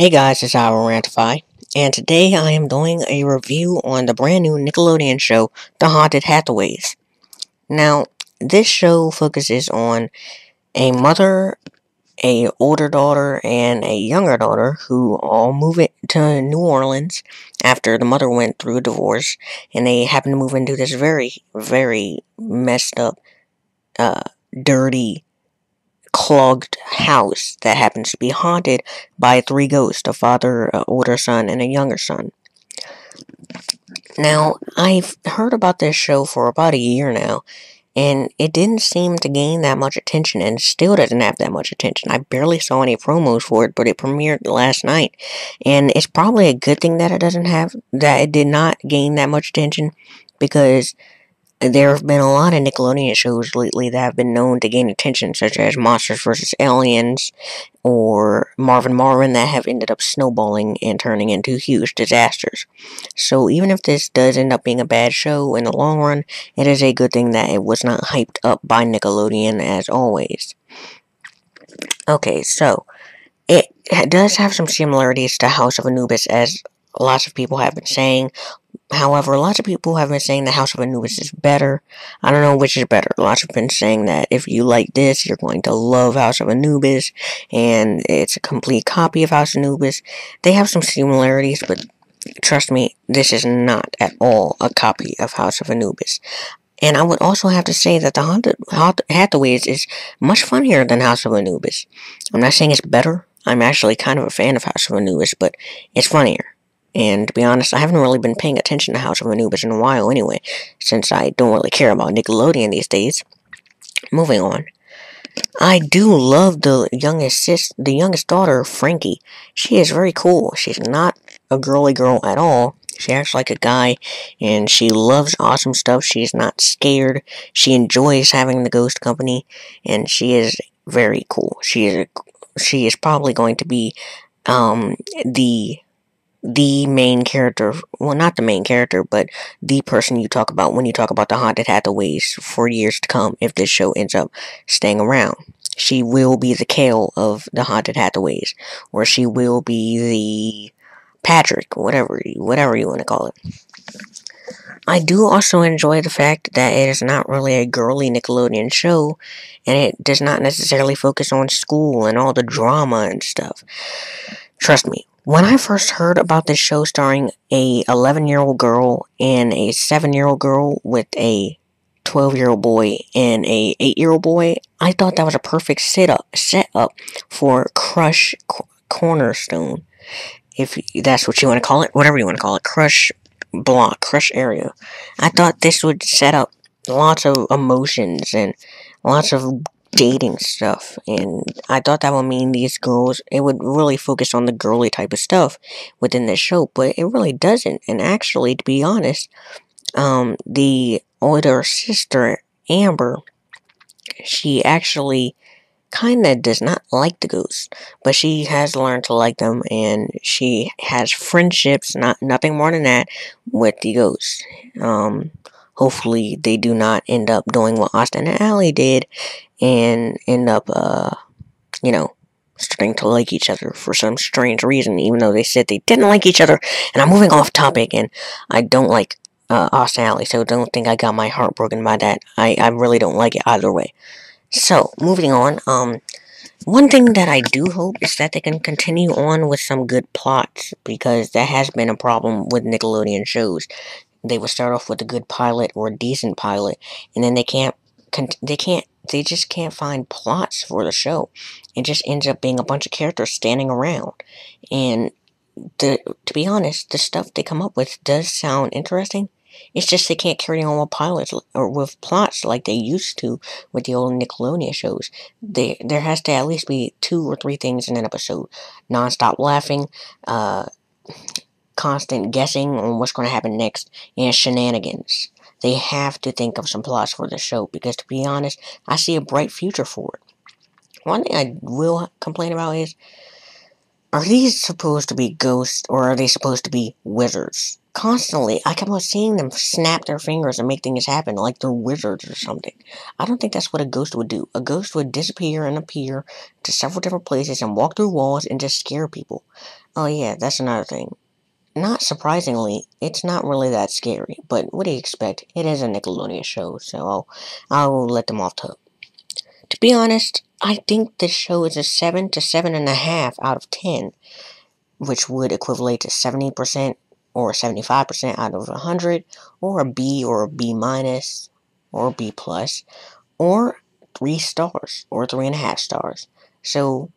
Hey guys, it's Iwillrantify, and today I am doing a review on the brand new Nickelodeon show, The Haunted Hathaways. Now, this show focuses on a mother, a older daughter, and a younger daughter who all move it to New Orleans after the mother went through a divorce, and they happen to move into this very, very messed up, uh, dirty, clogged house that happens to be haunted by three ghosts: a father, an older son, and a younger son. Now, I've heard about this show for about a year now, and it didn't seem to gain that much attention, and still doesn't have that much attention. I barely saw any promos for it, but it premiered last night, and it's probably a good thing that it did not gain that much attention, because there have been a lot of Nickelodeon shows lately that have been known to gain attention, such as Monsters vs. Aliens or Marvin Marvin, that have ended up snowballing and turning into huge disasters. So even if this does end up being a bad show in the long run, it is a good thing that it was not hyped up by Nickelodeon as always. Okay, so it does have some similarities to House of Anubis, as lots of people have been saying. However, lots of people have been saying the House of Anubis is better. I don't know which is better. Lots have been saying that if you like this, you're going to love House of Anubis, and it's a complete copy of House of Anubis. They have some similarities, but trust me, this is not at all a copy of House of Anubis. And I would also have to say that the Hathaways is much funnier than House of Anubis. I'm not saying it's better. I'm actually kind of a fan of House of Anubis, but it's funnier. And to be honest, I haven't really been paying attention to House of Anubis in a while anyway, since I don't really care about Nickelodeon these days. Moving on. I do love the youngest daughter, Frankie. She is very cool. She's not a girly girl at all. She acts like a guy, and she loves awesome stuff. She's not scared. She enjoys having the ghost company, and she is very cool. She is probably going to be the main character, well, not the main character, but the person you talk about when you talk about the Haunted Hathaways for years to come, if this show ends up staying around. She will be the Kale of the Haunted Hathaways, or she will be the Patrick, whatever you want to call it. I do also enjoy the fact that it is not really a girly Nickelodeon show, and it does not necessarily focus on school and all the drama and stuff. Trust me, when I first heard about this show starring a 11-year-old girl and a 7-year-old girl with a 12-year-old boy and a 8-year-old boy, I thought that was a perfect setup for Crush Cornerstone, if that's what you want to call it, whatever you want to call it, Crush Block, Crush Area. I thought this would set up lots of emotions and lots of dating stuff, and I thought that would mean it would really focus on the girly type of stuff within this show, but it really doesn't. And actually, to be honest, the older sister, Amber, she actually kinda does not like the ghosts, but she has learned to like them, and she has friendships, nothing more than that, with the ghosts. Hopefully they do not end up doing what Austin and Allie did, and end up, starting to like each other for some strange reason, even though they said they didn't like each other. And I'm moving off topic, and I don't like, Austin and Allie, so don't think I got my heart broken by that. I really don't like it either way. So, moving on, one thing that I do hope is that they can continue on with some good plots, because that has been a problem with Nickelodeon shows. They would start off with a good pilot or a decent pilot, and then they just can't find plots for the show. It just ends up being a bunch of characters standing around. And to be honest, the stuff they come up with does sound interesting. It's just they can't carry on with pilots or with plots like they used to with the old Nickelodeon shows. There has to at least be 2 or 3 things in an episode: non-stop laughing, constant guessing on what's going to happen next, and shenanigans. They have to think of some plots for the show, because to be honest, I see a bright future for it. One thing I will complain about is, are these supposed to be ghosts, or are they supposed to be wizards? Constantly, I kept on seeing them snap their fingers and make things happen like they're wizards or something. I don't think that's what a ghost would do. A ghost would disappear and appear to several different places and walk through walls and just scare people. Oh yeah, that's another thing. Not surprisingly, it's not really that scary, but what do you expect? It is a Nickelodeon show, so I'll let them off top. To be honest, I think this show is a 7 to 7.5 out of 10, which would equivalent to 70% or 75% out of 100, or a B or a B minus, or a B plus, or 3 stars, or 3.5 stars. So,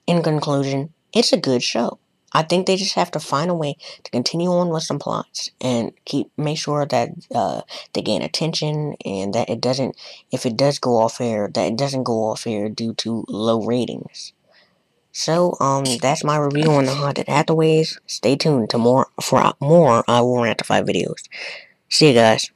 in conclusion, it's a good show. I think they just have to find a way to continue on with some plots and make sure that they gain attention and that it doesn't, if it does go off air, that it doesn't go off air due to low ratings. So that's my review on the Haunted Hathaways. Stay tuned to more Iwillrantify videos. See you guys.